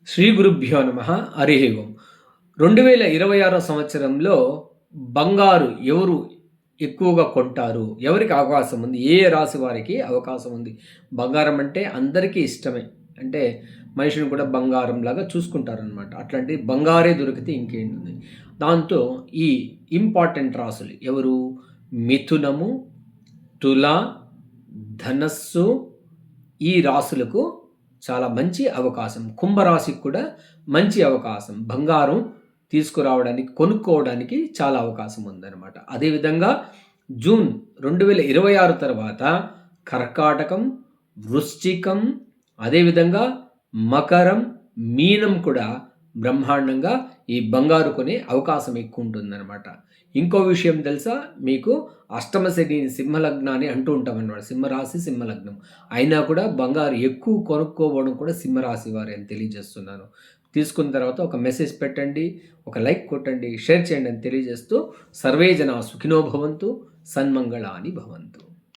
శ్రీ గురుభ్యో నమ. హరి ఓం. 2026 సంవత్సరంలో బంగారు ఎవరు ఎక్కువగా కొంటారు, ఎవరికి అవకాశం ఉంది, ఏ రాశి వారికి అవకాశం ఉంది? బంగారం అంటే అందరికీ ఇష్టమే. అంటే మనిషిని కూడా బంగారం లాగా చూసుకుంటారనమాట. అట్లాంటి బంగారే దొరికితే ఇంకేంటుంది. దాంతో ఈ ఇంపార్టెంట్ రాసులు ఎవరు? మిథునము, తుల, ధనస్సు, ఈ రాసులకు చాలా మంచి అవకాశం. కుంభరాశికి కూడా మంచి అవకాశం. బంగారం తీసుకురావడానికి, కొనుక్కోవడానికి చాలా అవకాశం ఉందన్నమాట. అదేవిధంగా జూన్ 2026 తర్వాత కర్కాటకం, వృశ్చికం, అదేవిధంగా మకరం, మీనం కూడా బ్రహ్మాండంగా ఈ బంగారు కొనే అవకాశం ఎక్కువ ఉంటుందన్నమాట. ఇంకో విషయం తెలుసా మీకు? అష్టమ శని సింహలగ్నాన్ని అంటూ ఉంటాం అన్నమాట. సింహరాశి సింహలగ్నం అయినా కూడా బంగారు ఎక్కువ కొనుక్కోవడం కూడా సింహరాశి వారి అని తెలియజేస్తున్నాను. తీసుకున్న తర్వాత ఒక మెసేజ్ పెట్టండి, ఒక లైక్ కొట్టండి, షేర్ చేయండి అని తెలియజేస్తూ సర్వే జనా సుఖినో భవంతు, సన్మంగళాని భవంతు.